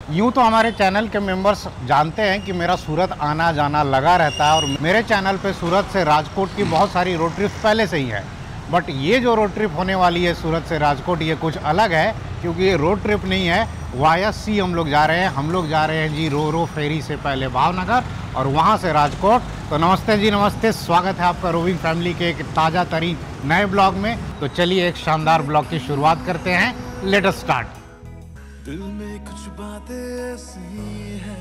यूँ तो हमारे चैनल के मेंबर्स जानते हैं कि मेरा सूरत आना जाना लगा रहता है और मेरे चैनल पे सूरत से राजकोट की बहुत सारी रोड ट्रिप्स पहले से ही है। बट ये जो रोड ट्रिप होने वाली है सूरत से राजकोट, ये कुछ अलग है क्योंकि ये रोड ट्रिप नहीं है, वाया सी हम लोग जा रहे हैं। हम लोग जा रहे हैं जी रो फेरी से पहले भावनगर और वहाँ से राजकोट। तो नमस्ते जी, नमस्ते, स्वागत है आपका रोविंग फैमिली के एक ताज़ा तरीन नए ब्लॉग में। तो चलिए एक शानदार ब्लॉग की शुरुआत करते हैं। Let us start. दिल में कुछ बातें ऐसी हैं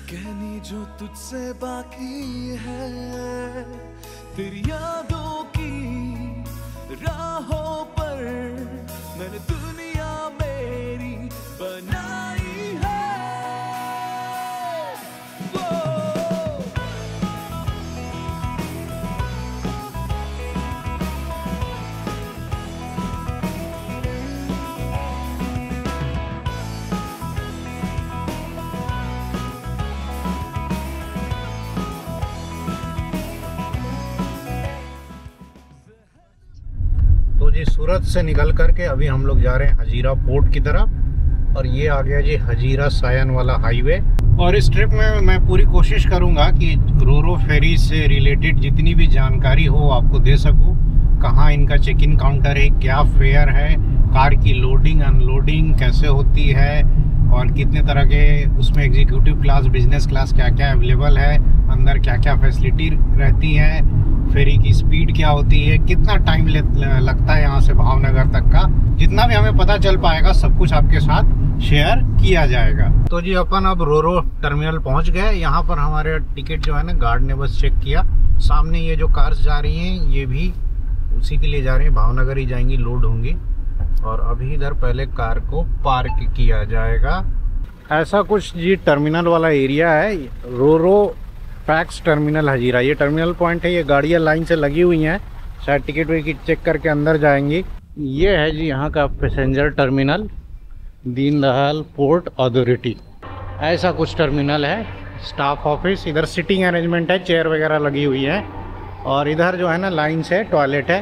कहनी जो तुझसे बाकी है, तेरी यादों की राहों पर मैंने दुनिया मेरी बनाई है। तो जी सूरत से निकल करके अभी हम लोग जा रहे हैं हजीरा पोर्ट की तरफ और ये आ गया जी हजीरा सायन वाला हाईवे। और इस ट्रिप में मैं पूरी कोशिश करूंगा कि रो फेरी से रिलेटेड जितनी भी जानकारी हो आपको दे सकूं। कहाँ इनका चेक इन काउंटर है, क्या फेयर है, कार की लोडिंग अनलोडिंग कैसे होती है और कितने तरह के उसमें एग्जीक्यूटिव क्लास, बिजनेस क्लास क्या क्या अवेलेबल है, अंदर क्या क्या फैसिलिटी रहती है, फेरी की स्पीड क्या होती है, कितना टाइम लगता है यहाँ से भावनगर तक का। जितना भी हमें पता चल पाएगा सब कुछ आपके साथ शेयर किया जाएगा। तो जी अपन अब रो टर्मिनल पहुँच गए। यहाँ पर हमारे टिकट जो है ना गार्ड ने बस चेक किया। सामने ये जो कार्स जा रही हैं ये भी उसी के लिए जा रही हैं, भावनगर ही जाएंगी, लोड होंगी। और अभी इधर पहले कार को पार्क किया जाएगा। ऐसा कुछ जी टर्मिनल वाला एरिया है, रो पैक्स टर्मिनल हजीरा। ये टर्मिनल पॉइंट है, ये गाड़ियाँ लाइन से लगी हुई हैं, शायद टिकट विकट चेक करके अंदर जाएंगी। ये है जी यहाँ का passenger terminal, Deendayal port authority, ऐसा कुछ टर्मिनल है। स्टाफ ऑफिस, इधर सिटिंग अरेंजमेंट है, चेयर वगैरह लगी हुई है। और इधर जो है ना लाइन से टॉयलेट है,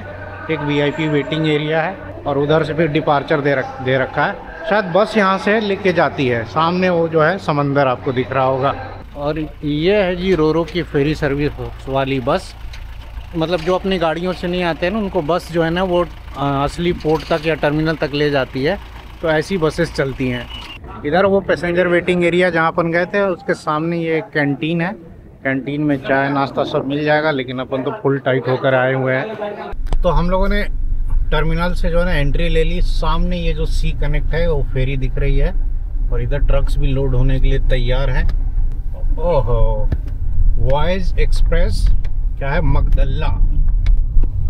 एक वीआईपी वेटिंग एरिया है और उधर से फिर डिपार्चर दे रखा है। शायद बस यहाँ से लेके जाती है। सामने वो जो है समंदर आपको दिख रहा होगा। और ये है जी रो की फेरी सर्विस वाली बस, मतलब जो अपनी गाड़ियों से नहीं आते हैं ना उनको बस जो है ना वो असली पोर्ट तक या टर्मिनल तक ले जाती है। तो ऐसी बसेस चलती हैं। इधर वो पैसेंजर वेटिंग एरिया जहाँ अपन गए थे उसके सामने ये कैंटीन है। कैंटीन में चाय नाश्ता सब मिल जाएगा, लेकिन अपन तो फुल टाइट होकर आए हुए हैं। तो हम लोगों ने टर्मिनल से जो है ना एंट्री ले ली। सामने ये जो सी कनेक्ट है वो फेरी दिख रही है और इधर ट्रक्स भी लोड होने के लिए तैयार हैं। ओहो, वॉइस एक्सप्रेस क्या है, मगदल्ला।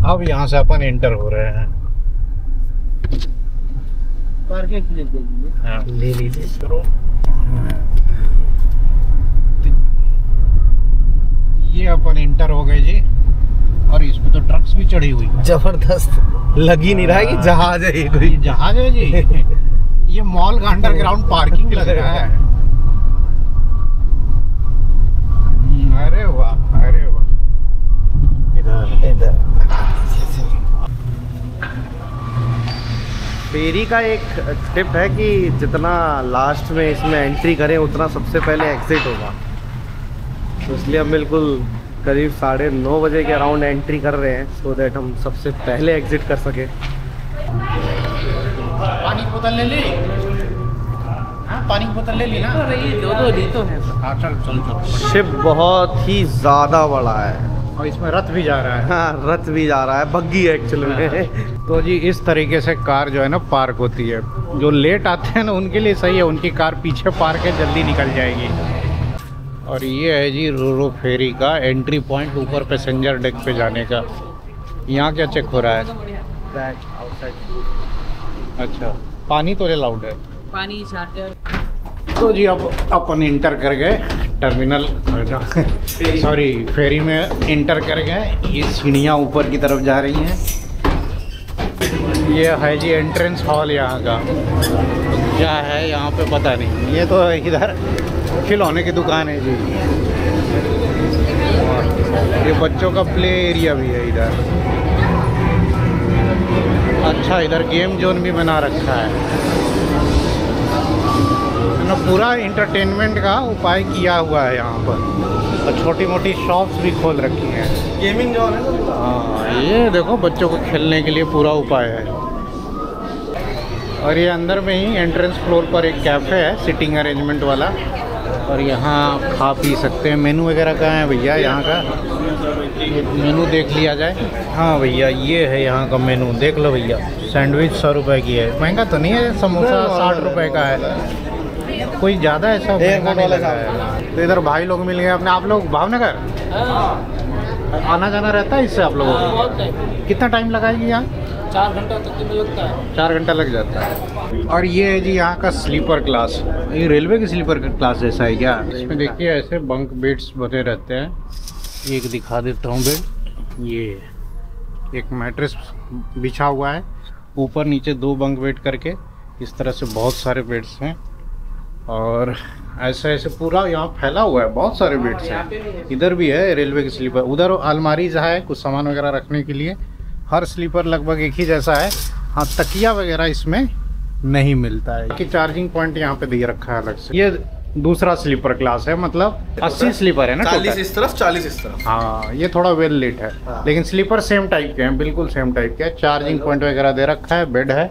अब यहाँ से अपन एंटर हो रहे हैं। हाँ, ले करो। ये अपन एंटर हो गए जी और इसमें तो ट्रक्स भी चढ़ी हुई, जबरदस्त। लग ही नहीं रहा है कि जहाज है, ये कोई जहाज है जी। ये मॉल का अंडरग्राउंड पार्किंग लग रहा है। अरे वाह, अरे वाह। इधर फेरी का एक टिप है कि जितना लास्ट में इसमें एंट्री करें उतना सबसे पहले एग्जिट होगा। तो इसलिए हम बिल्कुल करीब 9:30 बजे के अराउंड एंट्री कर रहे हैं, सो दैट हम सबसे पहले एग्जिट कर सके। पानी की बोतल ले ली? हाँ, पानी की बोतल ले ली ना? दो ली तो है। हाँ, चल। शिप बहुत ही ज़्यादा बड़ा है और इसमें रथ भी जा रहा है। हाँ, रथ भी जा रहा है, बग्गी एक्चुअली में। तो जी इस तरीके से कार जो है ना पार्क होती है। जो लेट आते हैं ना उनके लिए सही है, उनकी कार पीछे पार्क है, जल्दी निकल जाएगी। और ये है जी रो फेरी का एंट्री पॉइंट, ऊपर पैसेंजर डेक पे जाने का। यहाँ क्या चेक हो रहा है? अच्छा, पानी तो अलाउड है? पानी चार्टर। तो जी अब अपन इंटर कर गए टर्मिनल, सॉरी फेरी में इंटर कर गए। ये सीढ़ियाँ ऊपर की तरफ जा रही हैं। ये है जी एंट्रेंस हॉल यहाँ का। तो क्या है यहाँ पे पता नहीं। ये तो इधर खिलौने की दुकान है जी। ये बच्चों का प्ले एरिया भी है इधर। अच्छा, इधर गेम जोन भी बना रखा है। पूरा इंटरटेनमेंट का उपाय किया हुआ है यहाँ पर, और छोटी मोटी शॉप्स भी खोल रखी हैं। गेमिंग जोन है। हाँ, ये देखो बच्चों को खेलने के लिए पूरा उपाय है। और ये अंदर में ही एंट्रेंस फ्लोर पर एक कैफ़े है सिटिंग अरेंजमेंट वाला, और यहाँ खा पी सकते हैं। मेनू वगैरह कहाँ है भैया यहाँ का? मेनू देख लिया जाए। हाँ भैया, ये है यहाँ का मेनू, देख लो भैया। सैंडविच 100 रुपये की है, महंगा तो नहीं है। समोसा 60 रुपये का है, कोई ज़्यादा ऐसा महंगा नहीं लगा है। तो इधर भाई लोग मिल गए अपने। आप लोग भावनगर आना जाना रहता है इससे आप लोगों को? कितना टाइम लगाएगी यहाँ? 4 घंटा तक लगता है। 4 घंटा लग जाता है। और ये है जी यहाँ का स्लीपर क्लास। ये रेलवे की स्लीपर क्लास जैसा है क्या? इसमें देखिए ऐसे बंक बेड्स बने रहते हैं। एक दिखा देता हूँ बेड। ये एक मैट्रेस बिछा हुआ है, ऊपर नीचे 2 बंक बेड करके इस तरह से बहुत सारे बेड्स हैं। और ऐसे ऐसे पूरा यहाँ फैला हुआ है, बहुत सारे बेड्स हैं। इधर भी है रेलवे की स्लीपर, उधर अलमारी है कुछ सामान वगैरह रखने के लिए। हर स्लीपर लगभग एक ही जैसा है। हाँ, तकिया वगैरह इसमें नहीं मिलता है। कि चार्जिंग पॉइंट यहाँ पे दिए रखा है अलग से। ये दूसरा स्लीपर क्लास है, मतलब 80 स्लीपर है ना, 40 इस तरफ 40 इस तरफ। हाँ, ये थोड़ा वेल लिट है, लेकिन स्लीपर सेम टाइप के हैं, बिल्कुल सेम टाइप के। चार्जिंग पॉइंट वगैरह दे रखा है, बेड है।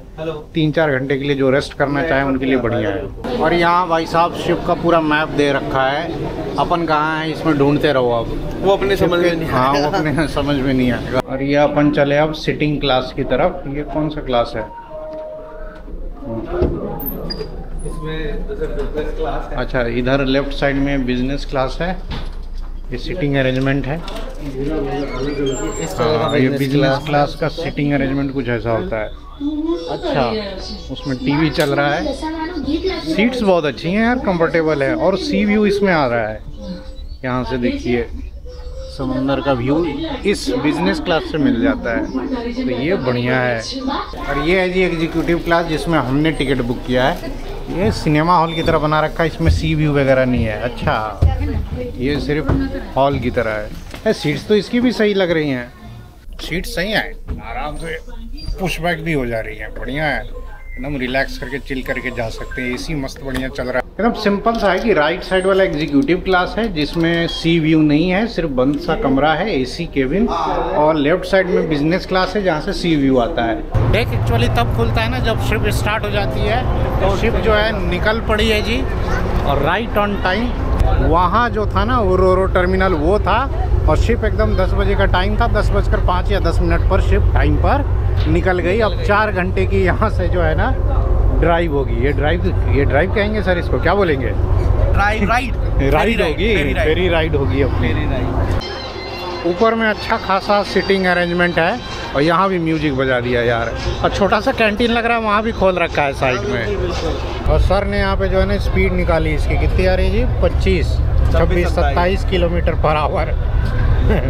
3-4 घंटे के लिए जो रेस्ट करना चाहे उनके लिए बढ़िया है। और यहाँ भाई साहब शिप का पूरा मैप दे रखा है। अपन कहाँ है इसमें ढूंढते रहो, अब वो अपने समझ में नहीं। हाँ, वो अपने समझ में नहीं आएगा। और ये अपन चले अब सिटिंग क्लास की तरफ। ये कौन सा क्लास है? इसमें बिजनेस क्लास है। अच्छा, इधर लेफ्ट साइड में बिजनेस क्लास है। ये सिटिंग अरेंजमेंट है। हाँ, ये बिजनेस क्लास का सिटिंग अरेंजमेंट कुछ ऐसा होता है। अच्छा, उसमें टीवी चल रहा है। सीट्स बहुत अच्छी हैं यार, कंफर्टेबल है। और सी व्यू इसमें आ रहा है। यहाँ से देखिए समुंदर का व्यू इस बिजनेस क्लास से मिल जाता है, तो ये बढ़िया है। और ये है जी एग्जीक्यूटिव क्लास, जिसमें हमने टिकट बुक किया है। ये सिनेमा हॉल की तरह बना रखा है, इसमें सी व्यू वगैरह नहीं है। अच्छा, ये सिर्फ हॉल की तरह है। सीट्स तो इसकी भी सही लग रही हैं, सीट सही है, आराम से पुशबैक भी हो जा रही है, बढ़िया है। एकदम रिलैक्स करके चिल करके जा सकते हैं। एसी मस्त बढ़िया चल रहा है। एकदम सिंपल सा है कि राइट साइड वाला एग्जीक्यूटिव क्लास है, जिसमें सी व्यू नहीं है, सिर्फ बंद सा कमरा है, एसी केबिन। और लेफ्ट साइड में बिजनेस क्लास है, जहाँ से सी व्यू आता है। डेक एक्चुअली तब खुलता है ना जब शिप स्टार्ट हो जाती है। तो शिप जो है निकल पड़ी है जी, और राइट ऑन टाइम। वहाँ जो था ना वो रोरो टर्मिनल वो था, और शिप एकदम 10 बजे का टाइम था। 10:05 या 10 मिनट पर शिप टाइम पर निकल गई। अब 4 घंटे की यहाँ से जो है ना ड्राइव होगी। ये ड्राइव कहेंगे सर इसको, क्या बोलेंगे? राइड होगी, फेरी राइड होगी अपनी। ऊपर में अच्छा खासा सिटिंग अरेंजमेंट है, और यहाँ भी म्यूजिक बजा दिया यार। और छोटा सा कैंटीन लग रहा है, वहाँ भी खोल रखा है साइड में। और सर ने यहाँ पे जो है ना स्पीड निकाली इसकी, कितनी आ रही है जी? 25, 26, 27 किलोमीटर पर आवर।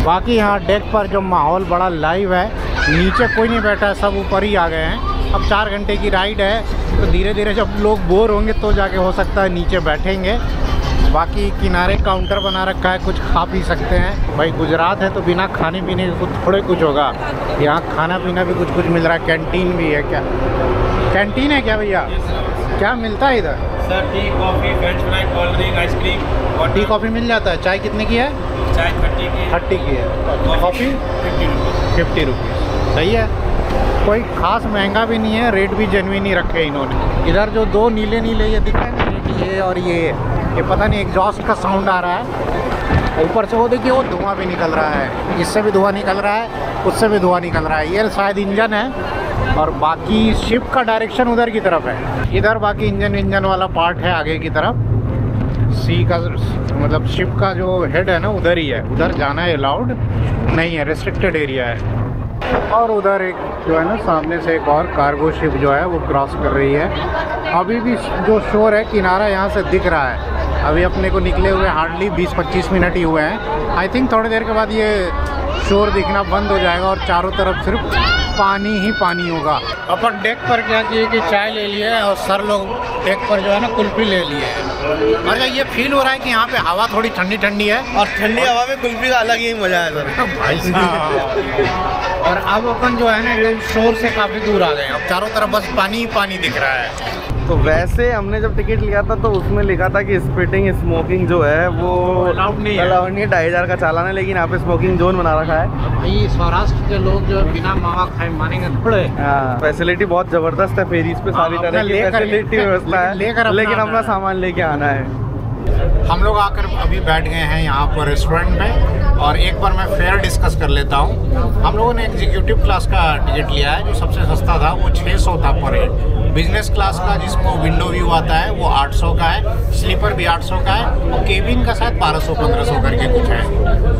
बाकी यहाँ डेक पर जो माहौल बड़ा लाइव है, नीचे कोई नहीं बैठा है, सब ऊपर ही आ गए हैं। अब 4 घंटे की राइड है, तो धीरे धीरे जब लोग बोर होंगे तो जाके हो सकता है नीचे बैठेंगे। बाकी किनारे काउंटर बना रखा है, कुछ खा पी सकते हैं। भाई गुजरात है तो बिना खाने पीने के थोड़े कुछ होगा। यहाँ खाना पीना भी कुछ मिल रहा है। कैंटीन भी है क्या? कैंटीन है क्या भैया? क्या मिलता है इधर? Sir T, coffee, French fry, cold drink, ice cream. और टी कॉफ़ी मिल जाता है। चाय कितने की है? चाय 30 की है। Coffee 50 rupees. सही है, कोई खास महंगा भी नहीं है, रेट भी जेन्युइन ही रखे इन्होंने। इधर जो 2 नीले ये दिख रहे हैं, ये और ये पता नहीं एग्जॉस्ट का साउंड आ रहा है। ऊपर से वो देखिए वो धुआं भी निकल रहा है, इससे भी धुआं निकल रहा है, उससे भी धुआं निकल रहा है। ये शायद इंजन है, और बाकी शिप का डायरेक्शन उधर की तरफ है। इधर बाकी इंजन वाला पार्ट है आगे की तरफ। सी का मतलब शिप का जो हेड है ना उधर ही है, उधर जाना है अलाउड नहीं है, रेस्ट्रिक्टेड एरिया है। और उधर एक जो है ना सामने से एक और कार्गो शिप जो है वो क्रॉस कर रही है। अभी भी जो शोर है किनारा यहाँ से दिख रहा है। अभी अपने को निकले हुए हार्डली 20-25 मिनट ही हुए हैं। आई थिंक थोड़ी देर के बाद ये शोर दिखना बंद हो जाएगा और चारों तरफ सिर्फ पानी ही पानी होगा। अपन डेक पर क्या किए कि चाय ले लिए, और सर लोग डेक पर जो है ना कुल्फी ले लिए। और ये फील हो रहा है कि यहाँ पे हवा थोड़ी ठंडी ठंडी है, और ठंडी हवा में कुल्फी का अलग ही मजा है सर भाई साहब। और अब अपन जो है ना शोर से काफ़ी दूर आ गए, अब चारों तरफ बस पानी ही पानी दिख रहा है। तो वैसे हमने जब टिकट लिया था तो उसमें लिखा था कि स्पिटिंग स्मोकिंग जो है वो अलाउड नहीं है। 2,500 का चालान है, लेकिन यहाँ पे स्मोकिंग जोन बना रखा है। भाई सौराष्ट्र के लोग जो बिना मावा खाए मानेंगे थोड़े। हाँ, फैसिलिटी बहुत ज़बरदस्त है फेरीज पे, सारी तरह की फैसिलिटी व्यवस्था है, लेकिन अपना सामान लेके आना है। हम लोग आकर अभी बैठ गए हैं यहाँ पर रेस्टोरेंट में, और एक बार मैं फेयर डिस्कस कर लेता हूँ। हम लोगों ने एग्जीक्यूटिव क्लास का टिकट लिया है, जो सबसे सस्ता था वो 600 था पर हेड। बिजनेस क्लास का जिसको विंडो व्यू आता है वो 800 का है, स्लीपर भी 800 का है, और केबिन का शायद 1200-1500 करके कुछ है।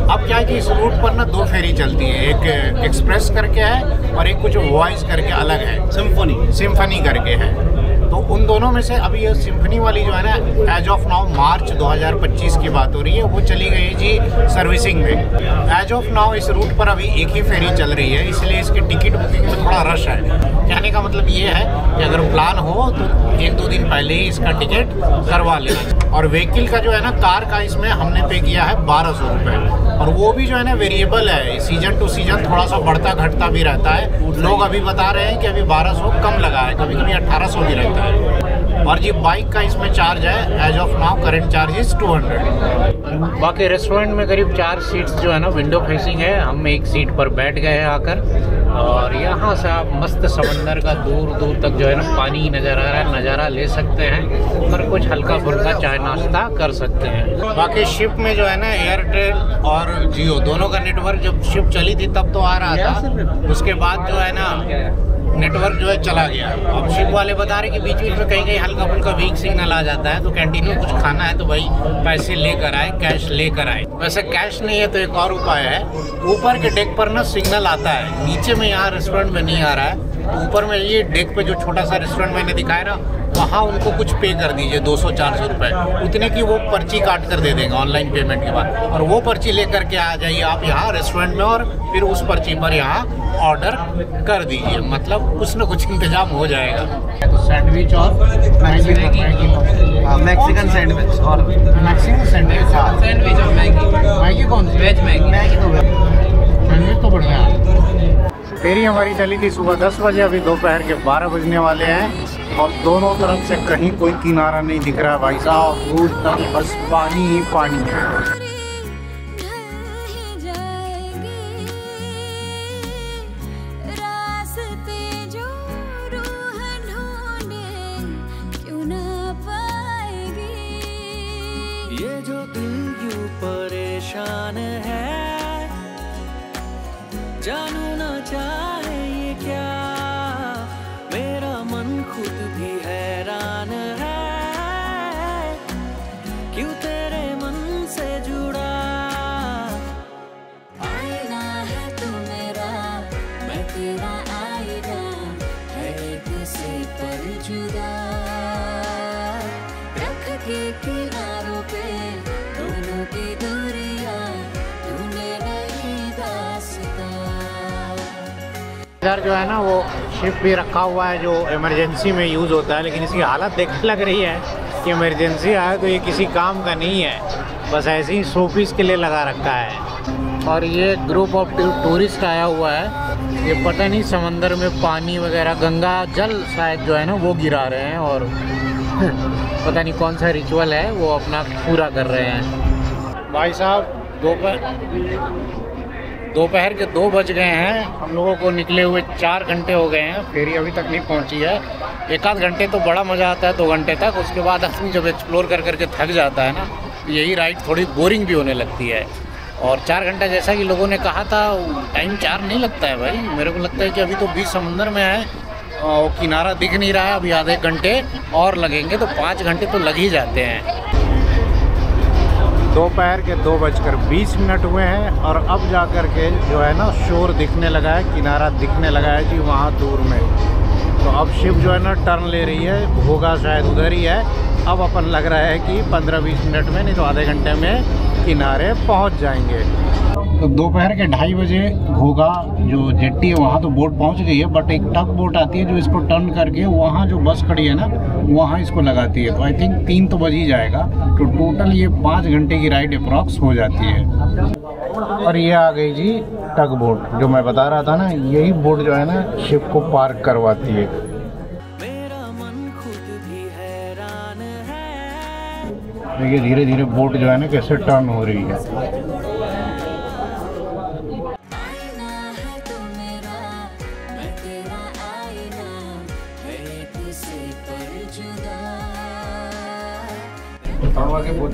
अब क्या है कि इस रूट पर ना 2 फेरी चलती है, एक एक्सप्रेस करके है और एक कुछ वॉइस करके अलग है, सिम्फनी करके है। तो उन दोनों में से अभी ये सिम्फनी वाली जो है ना, एज ऑफ नाउ मार्च 2025 की बात हो रही है, वो चली गई है जी सर्विसिंग में। एज ऑफ नाउ इस रूट पर अभी एक ही फेरी चल रही है, इसलिए इसकी टिकट बुकिंग में थोड़ा रश है। कहने का मतलब ये है कि अगर प्लान हो तो 1-2 दिन पहले ही इसका टिकट करवा लेना। और व्हीकल का जो है ना, कार का इसमें हमने पे किया है 1200 रुपये, और वो भी जो है ना वेरिएबल है, सीजन टू सीजन थोड़ा सा बढ़ता घटता भी रहता है। लोग अभी बता रहे हैं कि अभी 1200 कम लगा है, कभी कभी 1800 भी रहता है। और ये बाइक का इसमें चार्ज है, as of now current charge is 200। बाकी रेस्टोरेंट में करीब 4 सीट्स जो है ना विंडो फेसिंग है। हम एक सीट पर बैठ गए हैं आकर, और यहाँ से आप मस्त समंदर का दूर दूर तक जो है ना पानी नज़र आ रहा है, नज़ारा ले सकते हैं, और कुछ हल्का फुल्का चाय नाश्ता कर सकते हैं। बाकी शिप में जो है ना एयरटेल और जियो दोनों का नेटवर्क जब शिप चली थी तब तो आ रहा था, उसके बाद जो है ना नेटवर्क जो है चला गया। अब शिप वाले बता रहे कि बीच बीच में कहीं कहीं हल्का फुल्का वीक सिग्नल आ जाता है, तो कैंटीन में कुछ खाना है तो भाई पैसे लेकर आए, कैश लेकर आए। वैसे कैश नहीं है तो एक और उपाय है, ऊपर के डेक पर ना सिग्नल आता है, नीचे में यहाँ रेस्टोरेंट में नहीं आ रहा है, तो ऊपर में ये डेक पे जो छोटा सा रेस्टोरेंट मैंने दिखाया ना, वहाँ उनको कुछ पे कर दीजिए 200-400 रुपये, उतने की वो पर्ची काट कर दे देंगे ऑनलाइन पेमेंट के बाद, और वो पर्ची लेकर के आ जाइए आप यहाँ रेस्टोरेंट में, और फिर उस पर्ची पर यहाँ ऑर्डर कर दीजिए, मतलब कुछ न कुछ इंतजाम हो जाएगा। तो सैंडविच और मैक्सिकन सैंडविच और मैक्सिकन सैंडविच और मैगी कौन सी? वेज मैगी तो सैंडविच तो बढ़िया है। फेरी हमारी चली थी सुबह 10 बजे, अभी दोपहर के 12 बजने वाले हैं, और दोनों तरफ से कहीं कोई किनारा नहीं दिख रहा है भाई साहब, दूर तक बस पानी ही पानी है। ये जो दिल यूं परेशान है, जानू ना चाहे ये क्या, मेरा मन खुद भी हैरान है, क्यों तेरे मन से जुड़ा। आईना है तू मेरा, मैं तेरा आईना, है एक से पर जुदा, रख के किनारों पे दोनों की दूरियां, तूने नहीं दास्तां। इधर जो है ना वो शिप भी रखा हुआ है जो इमरजेंसी में यूज़ होता है, लेकिन इसकी हालत देख लग रही है कि इमरजेंसी आया तो ये किसी काम का नहीं है, बस ऐसे ही शो पीस के लिए लगा रखा है। और ये ग्रुप ऑफ टूरिस्ट आया हुआ है, ये पता नहीं समंदर में पानी वगैरह गंगा जल शायद जो है ना वो गिरा रहे हैं, और पता नहीं कौन सा रिचुअल है वो अपना पूरा कर रहे हैं। भाई साहब दोपहर के 2 बज गए हैं, हम लोगों को निकले हुए 4 घंटे हो गए हैं, फेरी अभी तक नहीं पहुंची है। 1-आध घंटे तो बड़ा मज़ा आता है 2 घंटे तक, उसके बाद आदमी जब एक्सप्लोर कर करके थक जाता है ना, यही राइड थोड़ी बोरिंग भी होने लगती है। और 4 घंटा जैसा कि लोगों ने कहा था, टाइम 4 नहीं लगता है भाई, मेरे को लगता है कि अभी तो बीच समुंदर में है और किनारा दिख नहीं रहा है, अभी आधे घंटे और लगेंगे तो 5 घंटे तो लग ही जाते हैं। दोपहर के 2:20 हुए हैं, और अब जा कर के जो है ना शोर दिखने लगा है, किनारा दिखने लगा है जी वहाँ दूर में। तो अब शिप जो है ना टर्न ले रही है, होगा शायद उधर ही है। अब अपन लग रहा है कि 15-20 मिनट में, नहीं तो आधे घंटे में किनारे पहुँच जाएंगे। तो दोपहर के 2:30 बजे घोगा जो जेट्टी है वहाँ तो बोट पहुँच गई है, बट एक टग बोट आती है जो इसको टर्न करके वहाँ जो बस खड़ी है ना वहाँ इसको लगाती है। तो आई थिंक 3 तो बज ही जाएगा, तो टोटल ये 5 घंटे की राइड अप्रॉक्स हो जाती है। और ये आ गई जी टग बोट, जो मैं बता रहा था ना, यही बोट जो है ना शिप को पार्क करवाती है। मेरा मन खुद भी देखिए धीरे धीरे बोट जो है ना कैसे टर्न हो रही है। आईना है तू मेरा, मैं तेरा आईना, है एक से पर जुदा।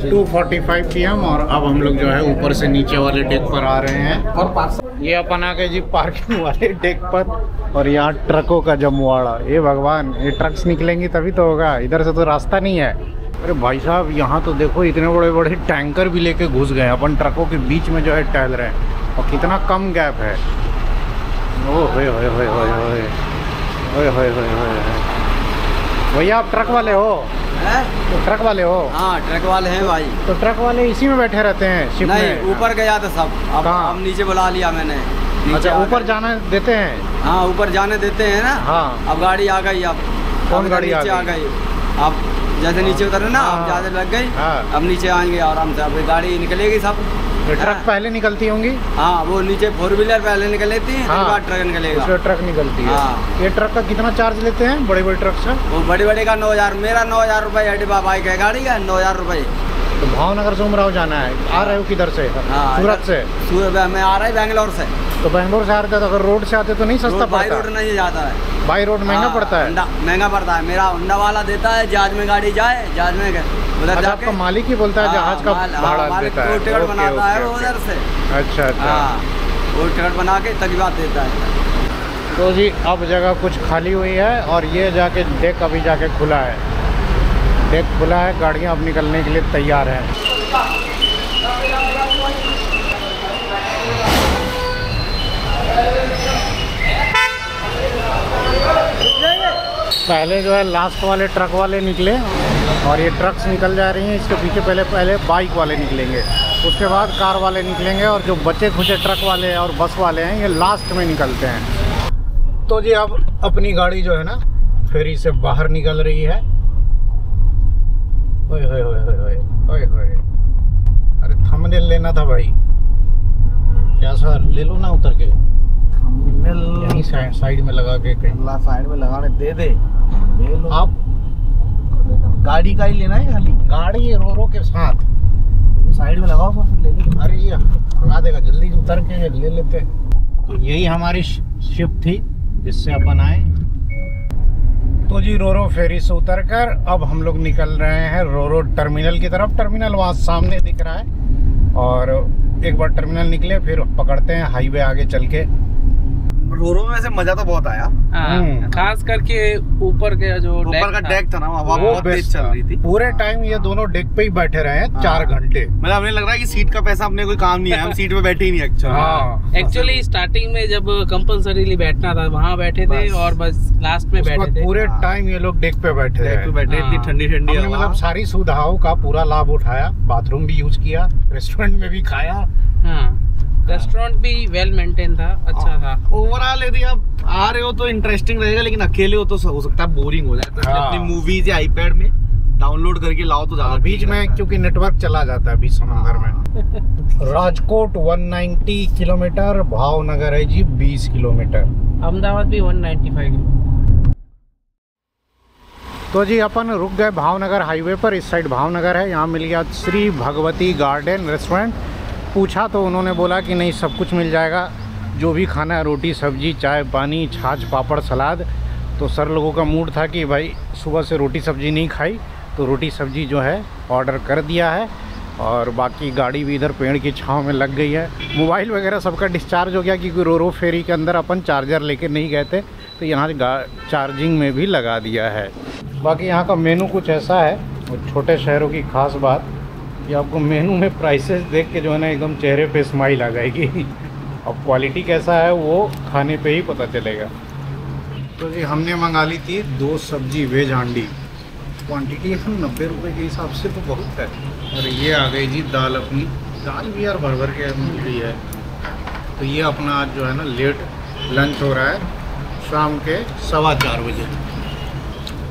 2:45 PM और अब हम लोग जो है ऊपर से नीचे वाले डेक पर आ रहे हैं। और ये अपन आ गए जी पार्किंग वाले डेक पर, और यहाँ ट्रकों का जमवाड़ा। ये भगवान, ये ट्रक्स निकलेंगी तभी तो होगा, इधर से तो रास्ता नहीं है। अरे भाई साहब यहाँ तो देखो इतने बड़े बड़े टैंकर भी लेके घुस गए, अपन ट्रकों के बीच में जो है टहल रहे हैं, और कितना कम गैप है। ओ होए होए होए होए होए होए होए होए होए। भैया आप ट्रक वाले हो? तो ट्रक वाले हो? हाँ ट्रक वाले हैं भाई। तो ट्रक वाले इसी में बैठे रहते हैं शिप में? नहीं, ऊपर गया था सब, अब नीचे बुला लिया मैंने। अच्छा, ऊपर जाना देते हैं? हाँ ऊपर जाने देते हैं ना। हाँ। अब गाड़ी आ गई, अब कौन गाड़ी नीचे आ गई? अब जैसे नीचे उतरे ना, अब ज्यादा लग गई। हाँ। अब नीचे आएंगे आराम से, अब गाड़ी निकलेगी सब। ये ट्रक पहले निकलती होंगी? हाँ वो नीचे 4 व्हीलर पहले निकल लेती है, हाँ। बाद ट्रक निकलेगा। उसमें ट्रक निकलती है। हाँ। ये ट्रक का कितना चार्ज लेते हैं बड़े बड़े ट्रक से? वो बड़े बड़े का 9000, मेरा 9000 रुपये है, डिब्बा बाइक है, गाड़ी का 9000 रुपये। तो भावनगर से उमराव जाना है, आ रहे हो किधर से? हाँ, सूरत से? सूरत में आ रहा है, बेंगलोर से। तो बेंगलोर से आ रहे थे, तो अगर रोड से आते तो नहीं सस्ता बाई पड़ता? रोड नहीं जाता है, बाई रोड महंगा हाँ, पड़ता है? महंगा पड़ता है। मेरा होंडा वाला देता है, जहाज में गाड़ी जाए, जहाज में उधर अच्छा, जाके आपका मालिक ही बोलता है जहाज का भाड़ा देता है? टिकट बनाता है वो उधर से। अच्छा अच्छा। हाँ वो टिकट बना के तभी बात देता है। तो जी अब जगह कुछ खाली हुई है, और ये जाके डेक अभी जाके खुला है। डेक खुला है, गाड़ियाँ अब निकलने के लिए तैयार हैं। पहले जो है लास्ट वाले ट्रक वाले निकले, और ये ट्रक्स निकल जा रही हैं, इसके पीछे पहले बाइक वाले निकलेंगे, उसके बाद कार वाले निकलेंगे, और जो बचे खुचे ट्रक वाले और बस वाले हैं ये लास्ट में निकलते हैं। तो जी अब अपनी गाड़ी जो है ना फेरी से बाहर निकल रही है। ओए होए होए होए होए होए, अरे थंबनेल लेना था भाई। क्या सर, ले लो ना उतर के, यहीं साइड में लगा के कहीं। साइड में लगाने दे लो। आप गाड़ी का ही लेना है खाली? गाड़ी रो के साथ साइड में लगाओ तो फिर ले लो। अरे ये लगा देगा, जल्दी उतर के ले लेते। तो यही हमारी शिप थी जिससे अपन आए। तो जी रोरो फेरी से उतरकर अब हम लोग निकल रहे हैं रोरो टर्मिनल की तरफ। टर्मिनल वहाँ सामने दिख रहा है, और एक बार टर्मिनल निकले फिर पकड़ते हैं हाईवे आगे चल के। रोरो में से मजा तो बहुत आया। खास करके ऊपर के जो ऊपर का डेक था ना, वहाँ वो बहुत तेज बेस्ट चल रही थी। पूरे टाइम ये दोनों डेक पे ही बैठे रहे हैं 4 घंटे। मतलब हमें लग रहा है कि सीट का पैसा अपने कोई काम नहीं है, हम सीट पे बैठे ही नहीं एक्चुअली। हाँ, एक्चुअली स्टार्टिंग में जब कंपल्सरीली बैठना था वहाँ बैठे थे, और बस लास्ट में बैठे थे। पूरे टाइम ये लोग डेक पे बैठे डेक रहे। पे बैठे, इतनी ठंडी ठंडी हमने मतलब सारी सुविधाओं का पूरा लाभ उठाया, बाथरूम भी यूज किया, रेस्टोरेंट में भी खाया। हाँ रेस्टोरेंट भी वेल मेंटेन था, अच्छा था। ओवरऑल यदि आप आ रहे हो तो इंटरेस्टिंग रहेगा, लेकिन अकेले हो तो हो सकता है बोरिंग हो जाए। तो हाँ। अपनी मूवीज या आईपैड में डाउनलोड करके लाओ तो ज्यादा बीच में, क्योंकि नेटवर्क चला जाता है बीच समंदर में। राजकोट 190 किलोमीटर, भावनगर है जी 20 किलोमीटर। अहमदाबाद भी 195। तो जी अपन रुक गए भावनगर हाईवे पर। इस साइड भावनगर है, यहाँ मिल गया श्री भगवती गार्डन रेस्टोरेंट। पूछा तो उन्होंने बोला कि नहीं सब कुछ मिल जाएगा, जो भी खाना है, रोटी सब्जी चाय पानी छाछ पापड़ सलाद। तो सर लोगों का मूड था कि भाई सुबह से रोटी सब्जी नहीं खाई, तो रोटी सब्जी जो है ऑर्डर कर दिया है, और बाकी गाड़ी भी इधर पेड़ की छांव में लग गई है। मोबाइल वगैरह सबका डिस्चार्ज हो गया, क्योंकि रोरो फेरी के अंदर अपन चार्जर लेके नहीं गए थे, तो यहाँ चार्जिंग में भी लगा दिया है। बाकी यहाँ का मेनू कुछ ऐसा है, और छोटे शहरों की खास बात कि आपको मेनू में प्राइसेस देख के जो है ना एकदम चेहरे पे स्माइल आ जाएगी। अब क्वालिटी कैसा है वो खाने पे ही पता चलेगा। तो जी हमने मंगा ली थी 2 सब्जी वेज हांडी। क्वांटिटी 90 रुपये के हिसाब से तो बहुत है। और ये आ गई जी दाल अपनी, दाल भी यार भर भर के मिल रही है। तो ये अपना आज जो है ना लेट लंच हो रहा है, शाम के 4:15 बजे।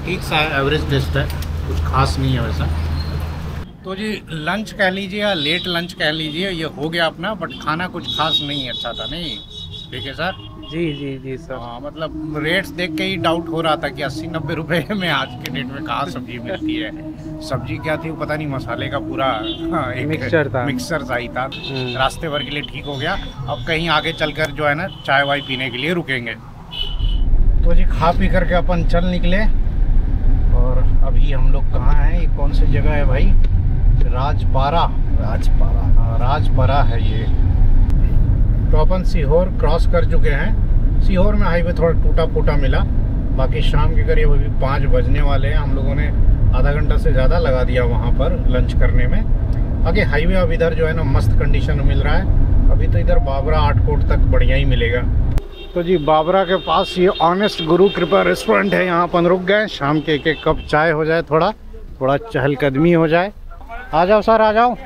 ठीक सा एवरेज टेस्ट है, कुछ खास नहीं है वैसा। तो जी लंच कह लीजिए या लेट लंच कह लीजिए, ये हो गया अपना, बट खाना कुछ खास नहीं अच्छा था। नहीं ठीक है सर? जी जी जी सर। हाँ, मतलब रेट्स देख के ही डाउट हो रहा था कि 80-90 रुपए में आज के डेट में कहाँ सब्जी मिलती है। सब्जी क्या थी वो पता नहीं, मसाले का पूरा एक मिक्सचर सा ही था। रास्ते भर के लिए ठीक हो गया। अब कहीं आगे चलकर जो है ना चाय वाय पीने के लिए रुकेंगे। तो जी खा पी करके अपन चल निकले। और अभी हम लोग कहाँ हैं, ये कौन सी जगह है भाई? राजपारा। हाँ, राजपारा है ये। तो अपन सीहोर क्रॉस कर चुके हैं। सीहोर में हाईवे थोड़ा टूटा फूटा मिला। बाकी शाम के करीब अभी 5 बजने वाले हैं। हम लोगों ने आधा घंटा से ज़्यादा लगा दिया वहाँ पर लंच करने में। बाकी हाईवे अब इधर जो है ना मस्त कंडीशन में मिल रहा है। अभी तो इधर बाबरा आटकोट तक बढ़िया ही मिलेगा। तो जी बाबरा के पास ये ऑनेस्ट गुरु कृपा रेस्टोरेंट है। यहाँ अपन रुक गए, शाम के 1 कप चाय हो जाए, थोड़ा चहलकदमी हो जाए। आ जाओ सर, आ जाओ।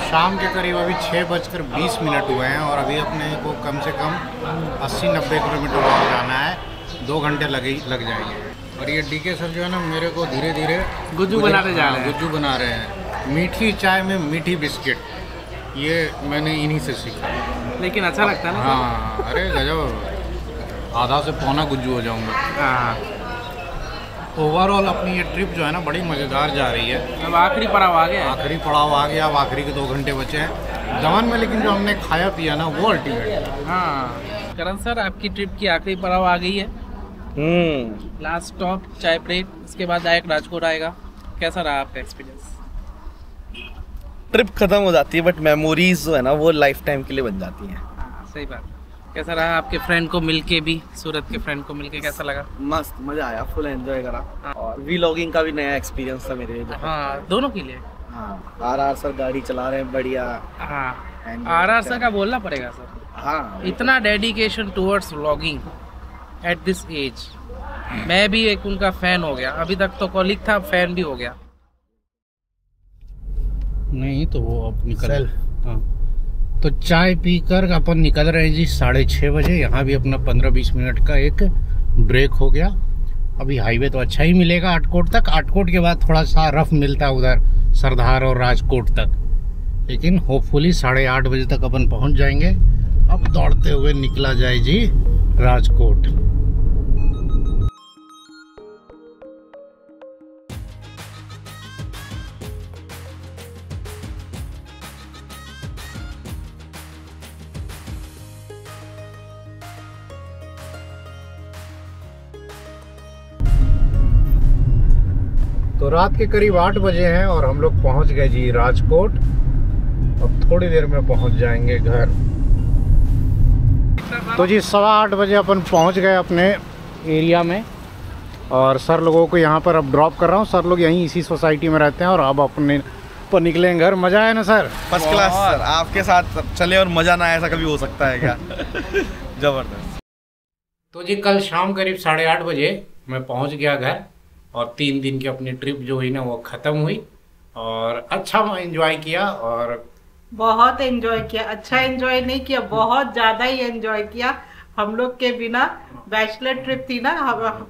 शाम के करीब अभी 6:20 हुए हैं और अभी अपने को कम से कम 80-90 किलोमीटर और जाना है। 2 घंटे लग जाएंगे। और ये डीके सर जो है ना मेरे को धीरे धीरे गुज्जू बनाते जा रहे हैं। गुज्जू बना रहे हैं। मीठी चाय में मीठी बिस्किट, ये मैंने इन्हीं से सीखा। लेकिन अच्छा लगता है ना? हाँ, अरे गजब, आधा से पौना गुज्जू हो जाऊंगा। हाँ। ओवरऑल अपनी ये ट्रिप जो है ना बड़ी मज़ेदार जा रही है। अब आखिरी पड़ाव आ गया। आखिरी पड़ाव आ गया। अब आखिरी के 2 घंटे बचे हैं दमन में, लेकिन जो हमने खाया पिया ना वो अल्टीमेट है। हाँ करण सर, आपकी ट्रिप की आखिरी पड़ाव आ गई है। लास्ट स्टॉप चाय ब्रेक, इसके बाद डायरेक्ट राजकोट आएगा। कैसा रहा आपका एक्सपीरियंस? ट्रिप खत्म हो जाती है बट मेमोरीज जो है ना वो लाइफ टाइम के लिए बन जाती हैं। सही बात। कैसा रहा आपके फ्रेंड को मिलके भी, सूरत के फ्रेंड को मिलके कैसा लगा? मस्त, मजा आया, फुल एंजॉय करा। और व्लॉगिंग का भी नया एक्सपीरियंस था मेरे लिए। हाँ, दोनों के लिए। हाँ, आर सर गाड़ी चला रहे हैं बढ़िया। हाँ, आर सर का बोलना पड़ेगा सर। हाँ, इतना dedication towards vlogging at this age. मैं भी एक उनका फैन हो गया। अभी तक तो कॉलीग था, फैन भी हो गया। नहीं तो वो अब निकल। हाँ, तो चाय पीकर अपन निकल रहे हैं जी 6:30 बजे। यहाँ भी अपना 15-20 मिनट का एक ब्रेक हो गया। अभी हाईवे तो अच्छा ही मिलेगा आटकोट तक। आटकोट के बाद थोड़ा सा रफ मिलता है उधर सरदार और राजकोट तक, लेकिन होपफुली 8:30 बजे तक अपन पहुँच जाएंगे। अब दौड़ते हुए निकला जाए जी राजकोट। तो रात के करीब 8 बजे हैं और हम लोग पहुंच गए जी राजकोट। अब थोड़ी देर में पहुंच जाएंगे घर। तो जी 8:15 बजे अपन पहुंच गए अपने एरिया में और सर लोगों को यहाँ पर अब ड्रॉप कर रहा हूँ। सर लोग यहीं इसी सोसाइटी में रहते हैं और अब अपने पर निकलेंगे घर। मज़ा आया ना सर? फर्स्ट क्लास सर, आपके साथ चले और मज़ा ना आया ऐसा कभी हो सकता है क्या? जबरदस्त। तो जी कल शाम करीब 8:30 बजे मैं पहुँच गया घर और 3 दिन की अपनी ट्रिप जो हुई ना वो ख़त्म हुई और अच्छा एंजॉय किया। और बहुत एंजॉय किया। अच्छा एंजॉय नहीं किया, बहुत ज़्यादा ही एंजॉय किया। हम लोग के बिना बैचलर ट्रिप थी ना,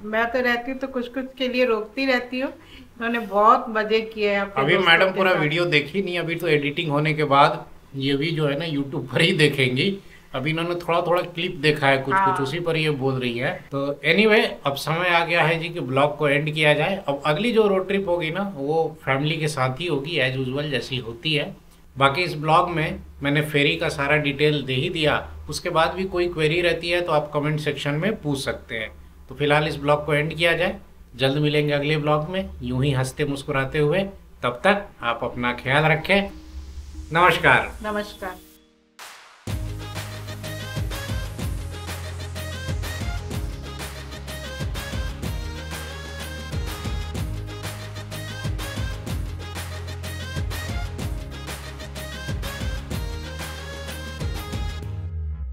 मैं तो रहती हूँ तो कुछ के लिए रोकती रहती हूँ। इन्होंने बहुत मज़े किए। अभी मैडम पूरा वीडियो देखी नहीं, अभी तो एडिटिंग होने के बाद ये भी जो है ना यूट्यूब पर ही देखेंगी। अभी इन्होंने थोड़ा क्लिप देखा है, कुछ उसी पर ये बोल रही है। तो एनीवे अब समय आ गया है जी कि ब्लॉग को एंड किया जाए। अब अगली जो रोड ट्रिप होगी ना वो फैमिली के साथ ही होगी एज यूजुअल जैसी होती है। बाकी इस ब्लॉग में मैंने फेरी का सारा डिटेल दे ही दिया। उसके बाद भी कोई क्वेरी रहती है तो आप कमेंट सेक्शन में पूछ सकते हैं। तो फिलहाल इस ब्लॉग को एंड किया जाए। जल्द मिलेंगे अगले ब्लॉग में यूं ही हंसते मुस्कुराते हुए। तब तक आप अपना ख्याल रखें। नमस्कार। नमस्कार।